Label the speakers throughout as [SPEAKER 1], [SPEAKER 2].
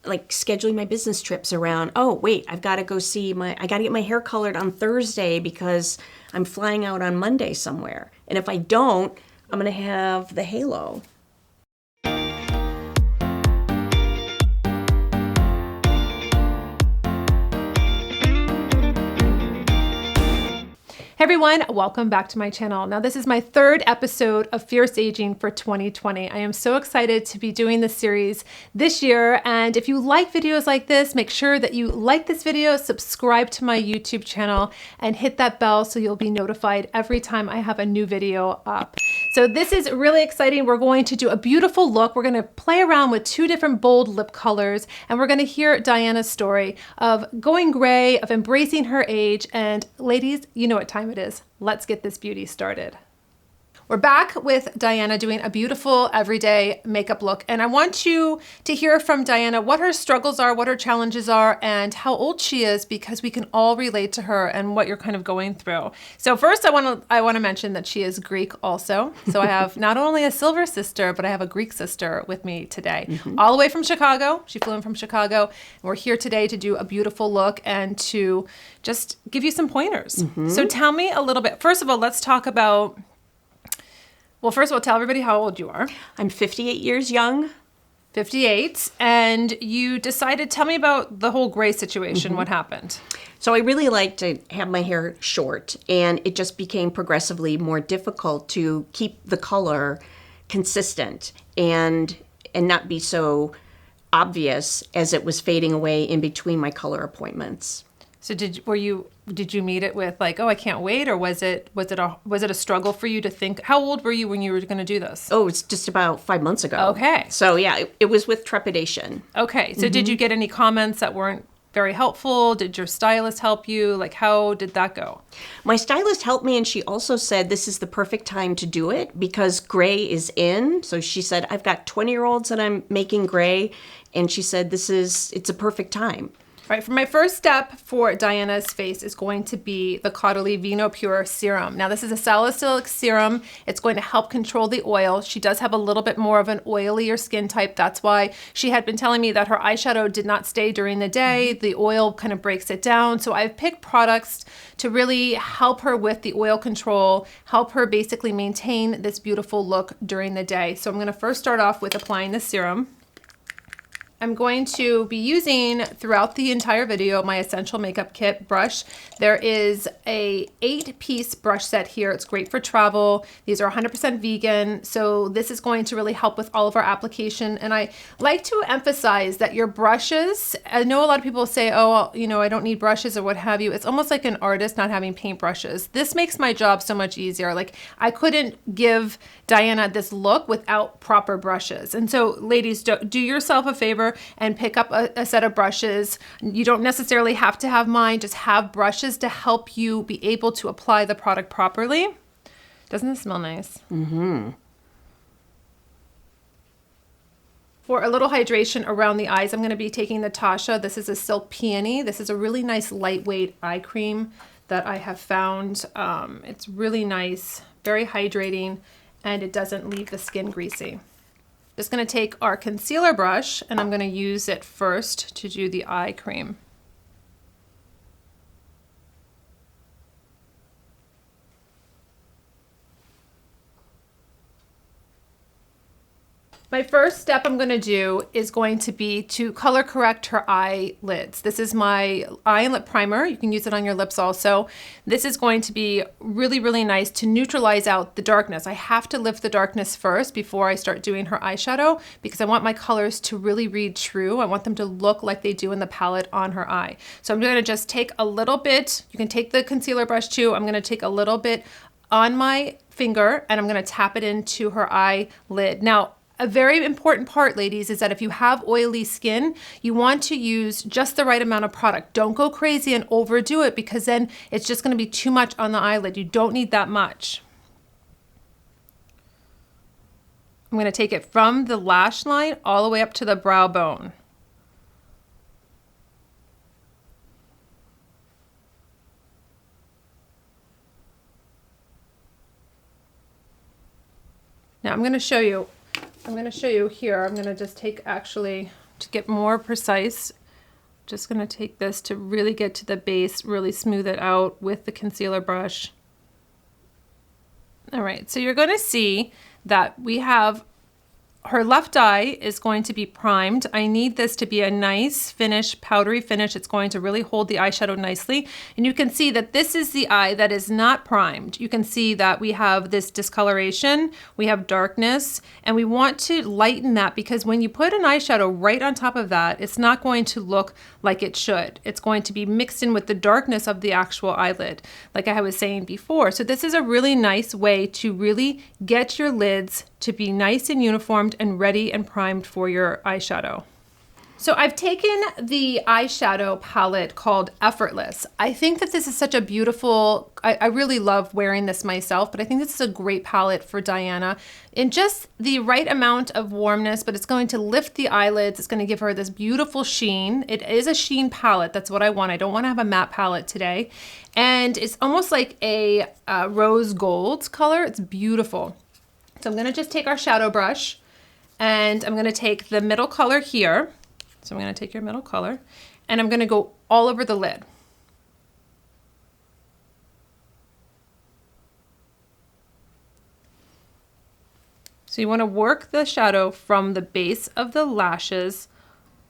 [SPEAKER 1] like scheduling my business trips around, oh, wait, I got to get my hair colored on Thursday because I'm flying out on Monday somewhere. And if I don't, I'm going to have the halo.
[SPEAKER 2] Hey everyone, welcome back to my channel. Now this is my third episode of Fierce Aging for 2020. I am so excited to be doing this series this year, and if you like videos like this, make sure that you like this video, subscribe to my YouTube channel, and hit that bell so you'll be notified every time I have a new video up. So this is really exciting. We're going to do a beautiful look. We're going to play around with two different bold lip colors, and we're going to hear Diana's story of going gray, of embracing her age, and ladies, you know what time it is. Let's get this beauty started. We're back with Diana doing a beautiful everyday makeup look, and I want you to hear from Diana what her struggles are, what her challenges are, and how old she is, because we can all relate to her and what you're kind of going through. So first I want to mention that she is Greek also. So I have not only a silver sister, but I have a Greek sister with me today, all the way from Chicago. She flew in from Chicago, and we're here today to do a beautiful look and to just give you some pointers. So tell me a little bit. First of all, let's talk about, well, first of all, tell everybody how old you are.
[SPEAKER 1] I'm 58 years young.
[SPEAKER 2] 58. And you decided, tell me about the whole gray situation. What happened?
[SPEAKER 1] So I really like to have my hair short, and it just became progressively more difficult to keep the color consistent and not be so obvious as it was fading away in between my color appointments.
[SPEAKER 2] So did you meet it with like, oh, I can't wait, or was it a struggle for you to think? How old were you when you were going to do this?
[SPEAKER 1] Oh, it's just about 5 months ago.
[SPEAKER 2] Okay.
[SPEAKER 1] So yeah, it was with trepidation.
[SPEAKER 2] Okay. So did you get any comments that weren't very helpful? Did your stylist help you? Like, how did that go?
[SPEAKER 1] My stylist helped me, and she also said this is the perfect time to do it because gray is in. So she said, I've got 20-year-olds that I'm making gray, and she said it's a perfect time.
[SPEAKER 2] All right, for my first step for Diana's face is going to be the Caudalie Vino Pure Serum. Now this is a salicylic serum. It's going to help control the oil. She does have a little bit more of an oilier skin type. That's why she had been telling me that her eyeshadow did not stay during the day. The oil kind of breaks it down. So I've picked products to really help her with the oil control, help her basically maintain this beautiful look during the day. So I'm going to first start off with applying the serum. I'm going to be using throughout the entire video my Essential Makeup Kit brush. There is a 8-piece brush set here. It's great for travel. These are 100% vegan, so this is going to really help with all of our application. And I like to emphasize that your brushes, I know a lot of people say, oh, you know, I don't need brushes or what have you. It's almost like an artist not having paint brushes. This makes my job so much easier. Like, I couldn't give Diana this look without proper brushes. And so ladies, do yourself a favor and pick up a set of brushes. You don't necessarily have to have mine, just have brushes to help you be able to apply the product properly. Doesn't it smell nice? For a little hydration around the eyes, I'm going to be taking the Tasha. This is a Silk Peony. This is a really nice lightweight eye cream that I have found. It's really nice, very hydrating, and it doesn't leave the skin greasy. Just going to take our concealer brush, and I'm going to use it first to do the eye cream. My first step I'm going to do is going to be to color correct her eyelids. This is my eye and lip primer. You can use it on your lips also. This is going to be really, really nice to neutralize out the darkness. I have to lift the darkness first before I start doing her eyeshadow because I want my colors to really read true. I want them to look like they do in the palette on her eye. So I'm going to just take a little bit. You can take the concealer brush too. I'm going to take a little bit on my finger and I'm going to tap it into her eyelid. Now, a very important part, ladies, is that if you have oily skin, you want to use just the right amount of product. Don't go crazy and overdo it because then it's just going to be too much on the eyelid. You don't need that much. I'm going to take it from the lash line all the way up to the brow bone. Now I'm going to show you here. I'm going to just take actually to get more precise. Just gonna take this to really get to the base, really smooth it out with the concealer brush. All right, so you're gonna see that we have her left eye is going to be primed. I need this to be a nice finish, powdery finish. It's going to really hold the eyeshadow nicely. And you can see that this is the eye that is not primed. You can see that we have this discoloration, we have darkness, and we want to lighten that because when you put an eyeshadow right on top of that, it's not going to look like it should. It's going to be mixed in with the darkness of the actual eyelid, like I was saying before. So this is a really nice way to really get your lids to be nice and uniformed and ready and primed for your eyeshadow. So I've taken the eyeshadow palette called Effortless. I think that this is such a beautiful, I really love wearing this myself, but I think this is a great palette for Diana in just the right amount of warmness, but it's going to lift the eyelids. It's going to give her this beautiful sheen. It is a sheen palette. That's what I want. I don't want to have a matte palette today. And it's almost like a rose gold color. It's beautiful. So I'm going to just take our shadow brush and I'm going to take the middle color here. So I'm going to take your middle color and I'm going to go all over the lid. So you want to work the shadow from the base of the lashes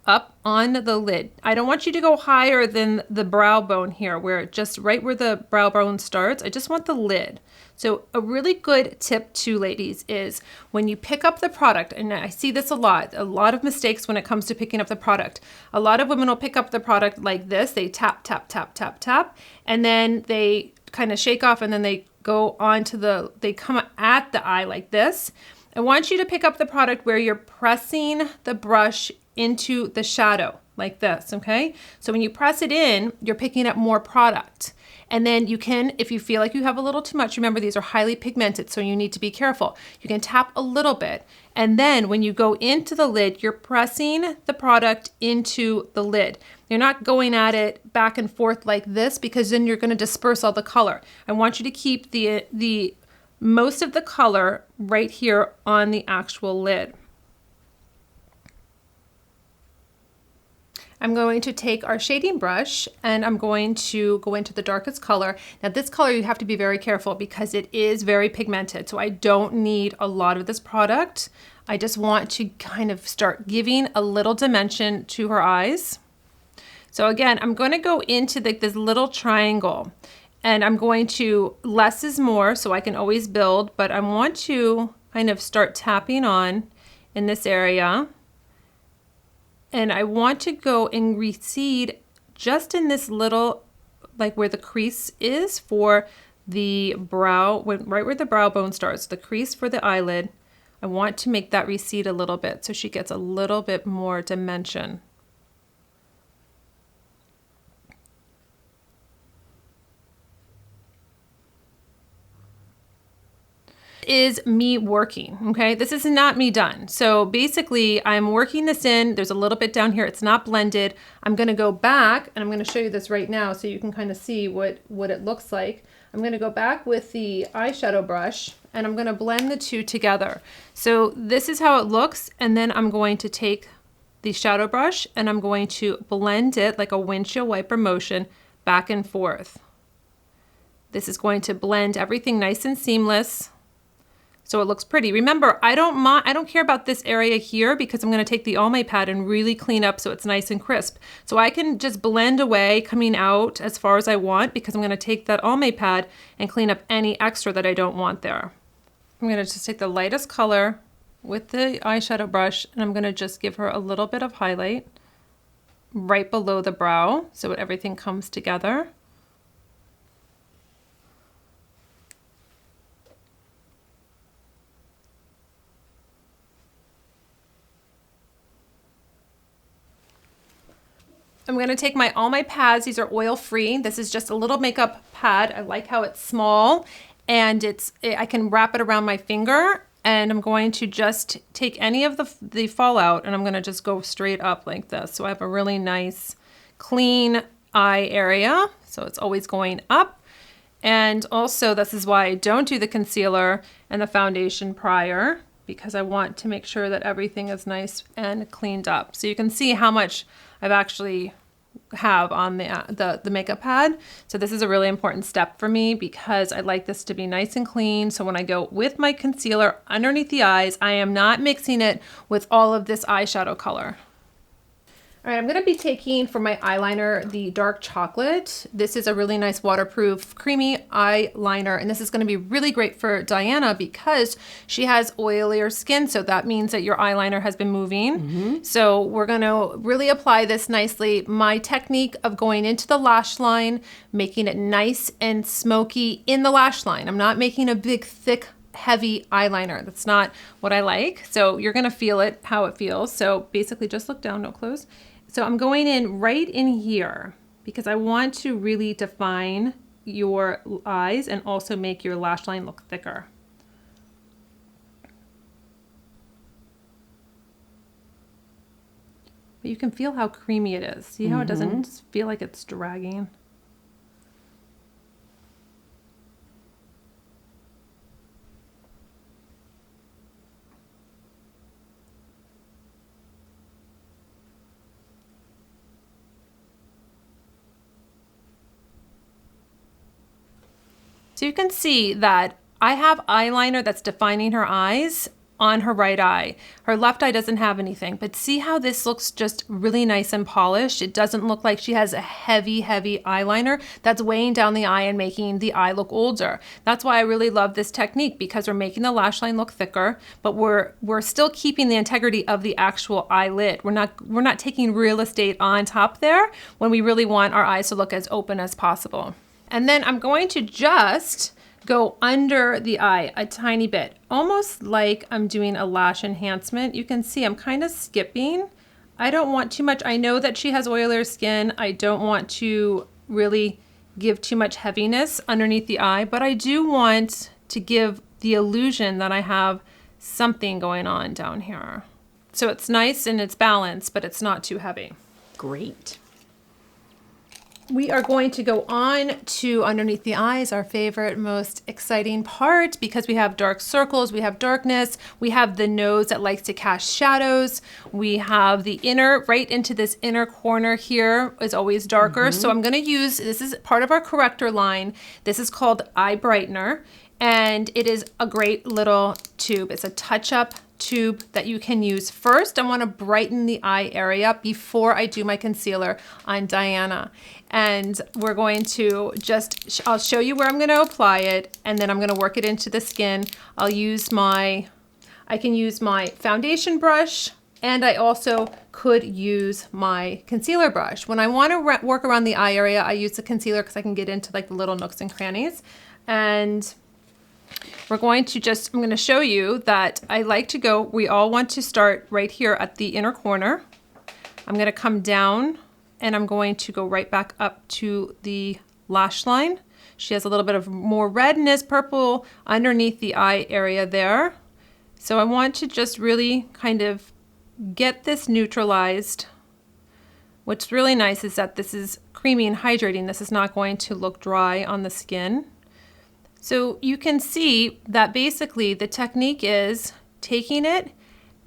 [SPEAKER 2] up on the lid. I don't want you to go higher than the brow bone here, where just right where the brow bone starts. I just want the lid. So a really good tip too, ladies, is when you pick up the product, and I see this a lot of mistakes when it comes to picking up the product. A lot of women will pick up the product like this. They tap, tap, tap, tap, tap, and then they kind of shake off and then they go on to they come at the eye like this. I want you to pick up the product where you're pressing the brush into the shadow like this, okay? So when you press it in, you're picking up more product. And then you can, if you feel like you have a little too much, remember these are highly pigmented, so you need to be careful. You can tap a little bit. And then when you go into the lid, you're pressing the product into the lid. You're not going at it back and forth like this because then you're gonna disperse all the color. I want you to keep the most of the color right here on the actual lid. I'm going to take our shading brush and I'm going to go into the darkest color. Now this color you have to be very careful because it is very pigmented. So I don't need a lot of this product. I just want to kind of start giving a little dimension to her eyes. So again, I'm going to go into this little triangle and I'm going to, less is more, so I can always build, but I want to kind of start tapping on in this area. And I want to go and recede just in this little, like where the crease is for the brow, right where the brow bone starts, the crease for the eyelid. I want to make that recede a little bit so she gets a little bit more dimension. Is me working, okay? This is not me done. So basically I'm working this in, there's a little bit down here, it's not blended. I'm gonna go back and I'm gonna show you this right now so you can kind of see what it looks like. I'm gonna go back with the eyeshadow brush and I'm gonna blend the two together. So this is how it looks, and then I'm going to take the shadow brush and I'm going to blend it like a windshield wiper motion back and forth. This is going to blend everything nice and seamless, so it looks pretty. Remember, I don't care about this area here because I'm going to take the All My pad and really clean up so it's nice and crisp. So I can just blend away coming out as far as I want because I'm going to take that All My pad and clean up any extra that I don't want there. I'm going to just take the lightest color with the eyeshadow brush and I'm going to just give her a little bit of highlight right below the brow so everything comes together. I'm going to take my All My pads. These are oil free. This is just a little makeup pad. I like how it's small and I can wrap it around my finger, and I'm going to just take any of the fallout and I'm going to just go straight up like this. So I have a really nice clean eye area. So it's always going up. And also this is why I don't do the concealer and the foundation prior. because I want to make sure that everything is nice and cleaned up. So you can see how much I've actually have on the makeup pad. So this is a really important step for me because I like this to be nice and clean. So when I go with my concealer underneath the eyes, I am not mixing it with all of this eyeshadow color. All right, I'm gonna be taking for my eyeliner the dark chocolate. This is a really nice waterproof creamy eyeliner, and this is gonna be really great for Diana because she has oilier skin, so that means that your eyeliner has been moving. So we're gonna really apply this nicely. My technique of going into the lash line, making it nice and smoky in the lash line. I'm not making a big, thick, heavy eyeliner. That's not what I like. So you're gonna feel it, how it feels. So basically just look down, don't close. So I'm going in right in here because I want to really define your eyes and also make your lash line look thicker. But you can feel how creamy it is. See how it doesn't feel like it's dragging? So you can see that I have eyeliner that's defining her eyes on her right eye. Her left eye doesn't have anything, but see how this looks just really nice and polished? It doesn't look like she has a heavy, heavy eyeliner that's weighing down the eye and making the eye look older. That's why I really love this technique because we're making the lash line look thicker, but we're still keeping the integrity of the actual eyelid. We're not taking real estate on top there when we really want our eyes to look as open as possible. And then I'm going to just go under the eye a tiny bit, almost like I'm doing a lash enhancement. You can see I'm kind of skipping. I don't want too much. I know that she has oilier skin. I don't want to really give too much heaviness underneath the eye, but I do want to give the illusion that I have something going on down here. So it's nice and it's balanced, but it's not too heavy.
[SPEAKER 1] Great.
[SPEAKER 2] We are going to go on to underneath the eyes, our favorite, most exciting part, because we have dark circles, we have darkness, we have the nose that likes to cast shadows, we have the inner, right into this inner corner here is always darker. So I'm gonna use, this is part of our corrector line. This is called Eye Brightener, and it is a great little tube. It's a touch-up tube that you can use. First, I want to brighten the eye area before I do my concealer on Diana. And we're going to just, I'll show you where I'm going to apply it, and then I'm going to work it into the skin. I can use my foundation brush, and I also could use my concealer brush. When I want to work around the eye area, I use the concealer because I can get into like the little nooks and crannies. And we're going to just, I'm going to show you that I like to go, we all want to start right here at the inner corner. I'm going to come down and I'm going to go right back up to the lash line. She has a little bit of more redness, purple underneath the eye area there. So I want to just really kind of get this neutralized. What's really nice is that this is creamy and hydrating. This is not going to look dry on the skin. So you can see that basically the technique is taking it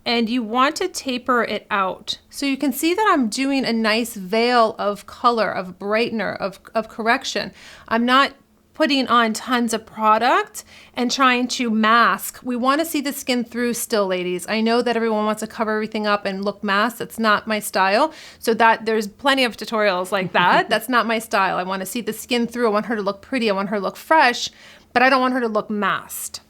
[SPEAKER 2] and you want to taper it out. So you can see that I'm doing a nice veil of color, of brightener, of correction. I'm not putting on tons of product and trying to mask. We want to see the skin through still, ladies. I know that everyone wants to cover everything up and look masked. That's not my style. So that there's plenty of tutorials like that. That's not my style. I want to see the skin through. I want her to look pretty. I want her to look fresh, but I don't want her to look masked.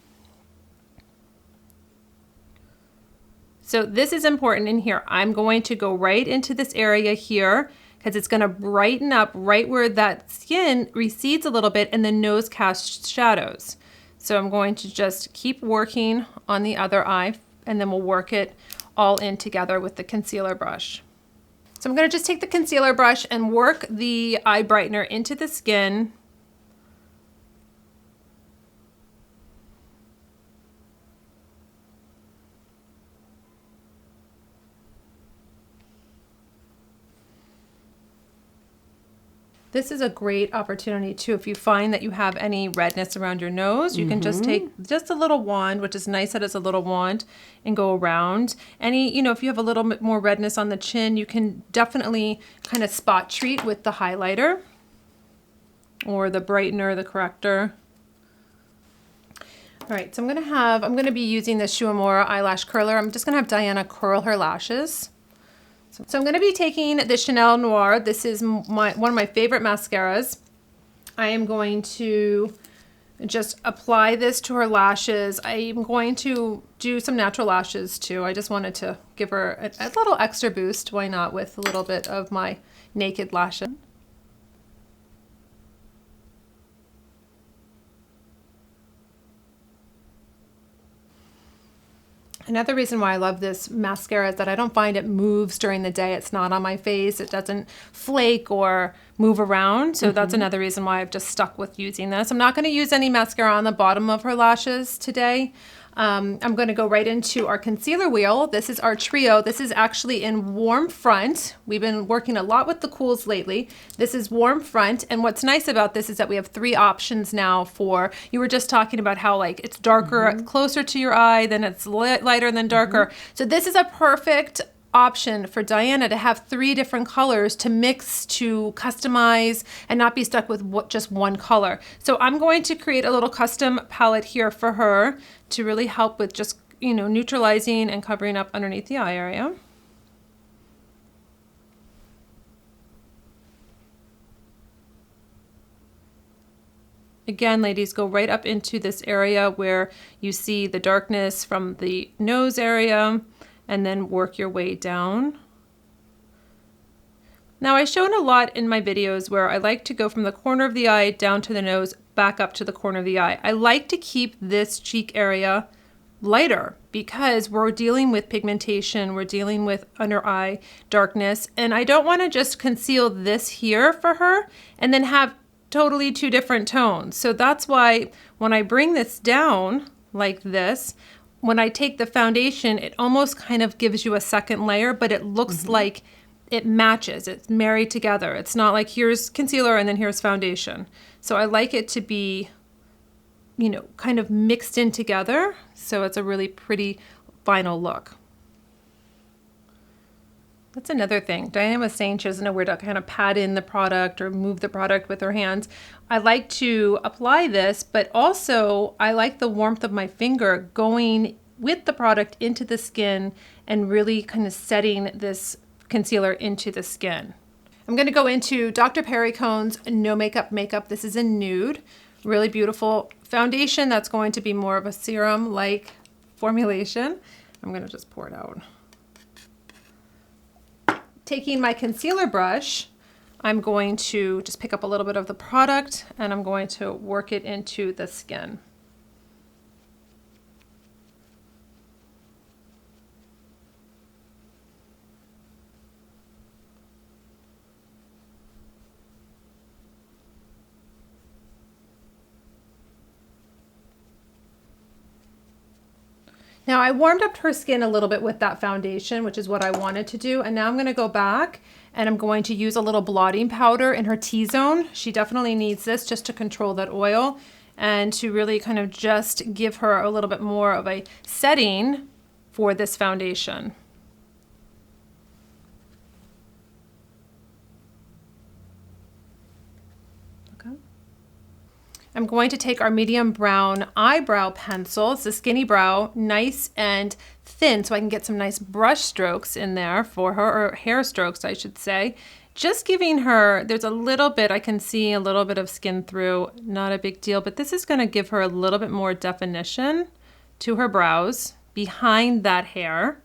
[SPEAKER 2] So this is important in here. I'm going to go right into this area here because it's going to brighten up right where that skin recedes a little bit and the nose casts shadows. So I'm going to just keep working on the other eye and then we'll work it all in together with the concealer brush. So I'm going to just take the concealer brush and work the eye brightener into the skin. This is a great opportunity too. If you find that you have any redness around your nose, you can just take just a little wand, which is nice that it's a little wand, and go around. Any, you know, if you have a little bit more redness on the chin, you can definitely kind of spot treat with the highlighter or the brightener, the corrector. All right, so I'm gonna be using the Shuamura eyelash curler. I'm just gonna have Diana curl her lashes. So I'm going to be taking the Chanel Noir. This is one of my favorite mascaras. I am going to just apply this to her lashes. I'm going to do some natural lashes too. I just wanted to give her a little extra boost. Why not, with a little bit of my naked lashes. Another reason why I love this mascara is that I don't find it moves during the day. It's not on my face. It doesn't flake or move around. So that's another reason why I've just stuck with using this. I'm not going to use any mascara on the bottom of her lashes today. I'm going to go right into our concealer wheel. This is our trio. This is actually in Warm Front. We've been working a lot with the cools lately. This is Warm Front. And what's nice about this is that we have 3 options now for, you were just talking about how like it's darker closer to your eye, then it's lighter, then darker. So this is a perfect option for Diana to have 3 different colors to mix, to customize, and not be stuck with just one color. So I'm going to create a little custom palette here for her to really help with just, you know, neutralizing and covering up underneath the eye area. Again, ladies, go right up into this area where you see the darkness from the nose area, and then work your way down. Now, I've shown a lot in my videos where I like to go from the corner of the eye down to the nose, back up to the corner of the eye. I like to keep this cheek area lighter because we're dealing with pigmentation, we're dealing with under eye darkness, and I don't want to just conceal this here for her and then have totally 2 different tones. So that's why when I bring this down like this, when I take the foundation, it almost kind of gives you a second layer, but it looks like it matches. It's married together. It's not like here's concealer and then here's foundation. So I like it to be, you know, kind of mixed in together. So it's a really pretty final look. That's another thing. Diana was saying she doesn't know where to kind of pat in the product or move the product with her hands. I like to apply this, but also I like the warmth of my finger going with the product into the skin and really kind of setting this concealer into the skin. I'm going to go into Dr. Perricone No Makeup Makeup. This is a nude, really beautiful foundation that's going to be more of a serum-like formulation. I'm going to just pour it out. Taking my concealer brush, I'm going to just pick up a little bit of the product and I'm going to work it into the skin. Now I warmed up her skin a little bit with that foundation, which is what I wanted to do. And now I'm going to go back and I'm going to use a little blotting powder in her T-zone. She definitely needs this just to control that oil and to really kind of just give her a little bit more of a setting for this foundation. I'm going to take our medium brown eyebrow pencil. It's a skinny brow, nice and thin, so I can get some nice brush strokes in there for her, or hair strokes, I should say. Just giving her, there's a little bit, I can see a little bit of skin through, not a big deal, but this is going to give her a little bit more definition to her brows behind that hair.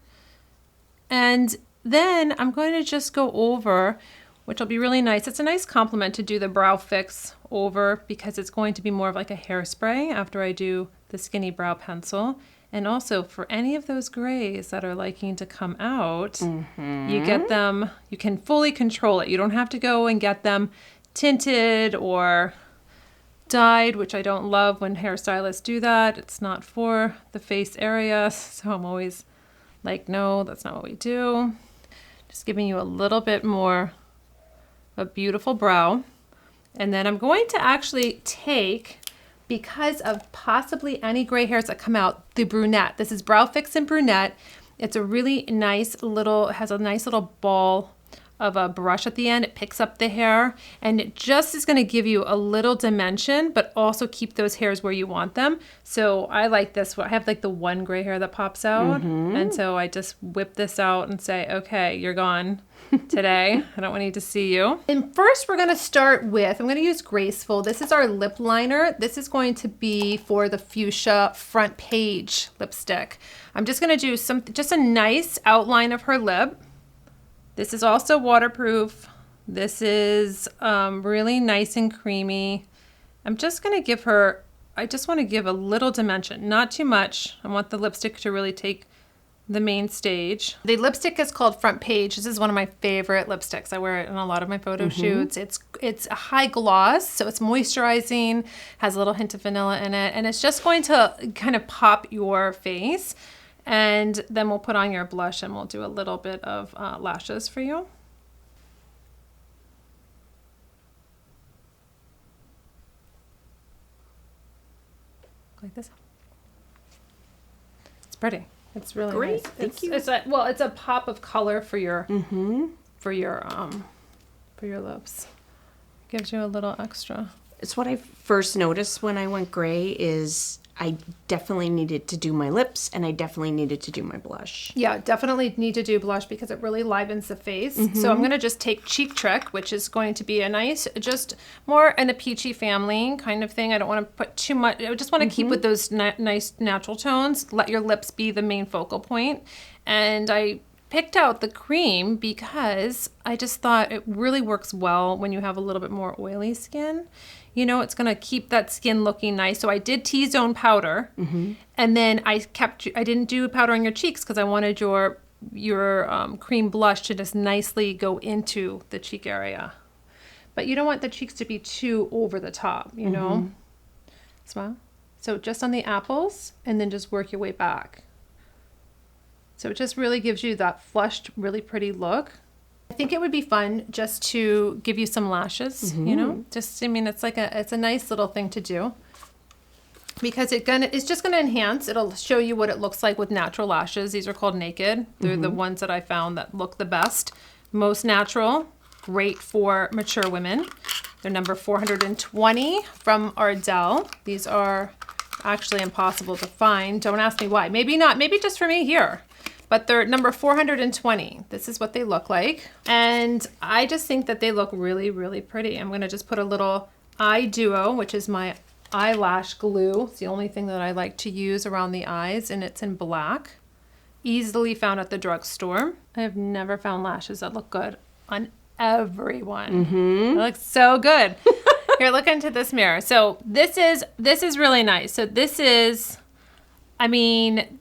[SPEAKER 2] And then I'm going to just go over, which will be really nice. It's a nice compliment to do the brow fix over because it's going to be more of like a hairspray after I do the skinny brow pencil. And also for any of those grays that are liking to come out, you get them, you can fully control it. You don't have to go and get them tinted or dyed, which I don't love when hairstylists do that. It's not for the face area. So I'm always like, no, that's not what we do. Just giving you a little bit more a beautiful brow. And then I'm going to actually take, because of possibly any gray hairs that come out, the brunette. This is Brow Fix in Brunette. It's a really nice little, has a nice little ball of a brush at the end. It picks up the hair and it just is going to give you a little dimension, but also keep those hairs where you want them. So I like this one. I have like the one gray hair that pops out. And so I just whip this out and say, okay, you're gone today. I don't need to see you. And first we're going to start with, I'm going to use Graceful. This is our lip liner. This is going to be for the Fuchsia Front Page lipstick. I'm just going to do just a nice outline of her lip. This is also waterproof. This is really nice and creamy. I'm just gonna give her, I just wanna give a little dimension, not too much. I want the lipstick to really take the main stage. The lipstick is called Front Page. This is one of my favorite lipsticks. I wear it in a lot of my photo shoots. It's a high gloss, so it's moisturizing, has a little hint of vanilla in it, and it's just going to kind of pop your face. And then we'll put on your blush and we'll do a little bit of lashes for you. Like this. It's pretty. It's really
[SPEAKER 1] Great.
[SPEAKER 2] nice.
[SPEAKER 1] Thank you.
[SPEAKER 2] It's a pop of color for your for your lips. Gives you a little extra.
[SPEAKER 1] It's what I first noticed when I went gray is I definitely needed to do my lips and I definitely needed to do my blush.
[SPEAKER 2] Yeah, definitely need to do blush because it really livens the face. So I'm going to just take Cheek Trick, which is going to be a nice, just more in a peachy family kind of thing. I don't want to put too much. I just want to keep with those nice natural tones. Let your lips be the main focal point. And I picked out the cream because I just thought it really works well when you have a little bit more oily skin. You know, it's going to keep that skin looking nice. So I did T-zone powder, and then I didn't do powder on your cheeks because I wanted your cream blush to just nicely go into the cheek area. But you don't want the cheeks to be too over the top, you know? Smile. So just on the apples, and then just work your way back. So it just really gives you that flushed, really pretty look. I think it would be fun just to give you some lashes, you know, just, I mean, it's a nice little thing to do because it's just going to enhance. It'll show you what it looks like with natural lashes. These are called Naked. They're the ones that I found that look the best, most natural, great for mature women. They're number 420 from Ardell. These are actually impossible to find. Don't ask me why. Maybe not, maybe just for me here. But they're number 420. This is what they look like. And I just think that they look really, really pretty. I'm gonna just put a little eye duo, which is my eyelash glue. It's the only thing that I like to use around the eyes, and it's in black. Easily found at the drugstore. I have never found lashes that look good on everyone. It looks so good. Here, look into this mirror. So this is really nice. So this is, I mean,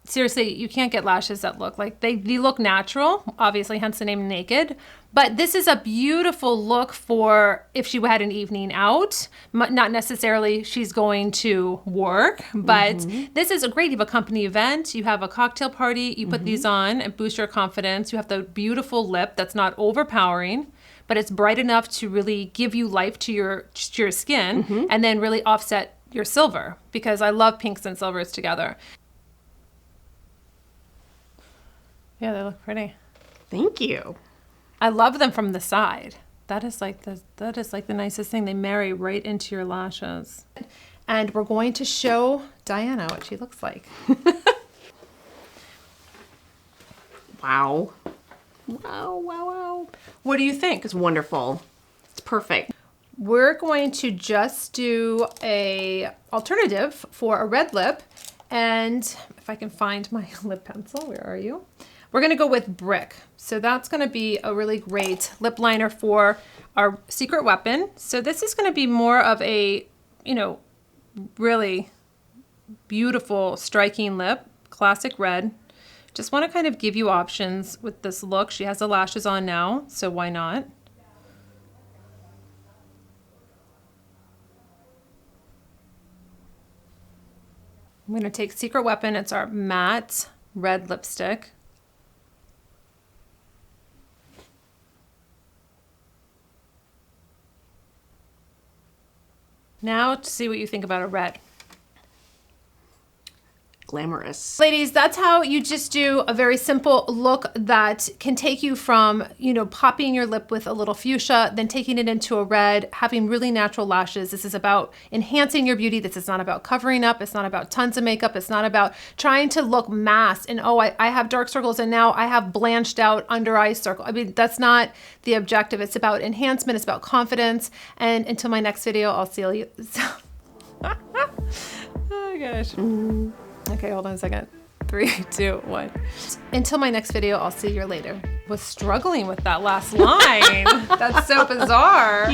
[SPEAKER 2] seriously, you can't get lashes that look like they look natural, obviously, hence the name Naked. But this is a beautiful look for if she had an evening out. Not necessarily she's going to work, but this is a great. You have a company event, you have a cocktail party, you put these on and boost your confidence. You have the beautiful lip that's not overpowering, but it's bright enough to really give you life to your skin and then really offset your silver, because I love pinks and silvers together. Yeah, they look pretty.
[SPEAKER 1] Thank you.
[SPEAKER 2] I love them from the side. That is like the nicest thing. They marry right into your lashes. And we're going to show Diana what she looks like.
[SPEAKER 1] Wow. Wow, wow, wow.
[SPEAKER 2] What do you think?
[SPEAKER 1] It's wonderful. It's perfect.
[SPEAKER 2] We're going to just do a alternative for a red lip. And if I can find my lip pencil, where are you? We're going to go with Brick. So that's going to be a really great lip liner for our secret weapon. So this is going to be more of a, you know, really beautiful, striking lip, classic red. Just want to kind of give you options with this look. She has the lashes on now, so why not? I'm going to take Secret Weapon. It's our matte red lipstick. Now to see what you think about a red.
[SPEAKER 1] Glamorous.
[SPEAKER 2] Ladies, that's how you just do a very simple look that can take you from, you know, popping your lip with a little fuchsia, then taking it into a red, having really natural lashes. This is about enhancing your beauty. This is not about covering up. It's not about tons of makeup. It's not about trying to look masked and, oh, I have dark circles and now I have blanched out under eye circle. I mean, that's not the objective. It's about enhancement. It's about confidence. And until my next video, I'll see you. Oh gosh. Okay, hold on a second. 3, 2, 1. Until my next video, I'll see you later. Was struggling with that last line. That's so bizarre.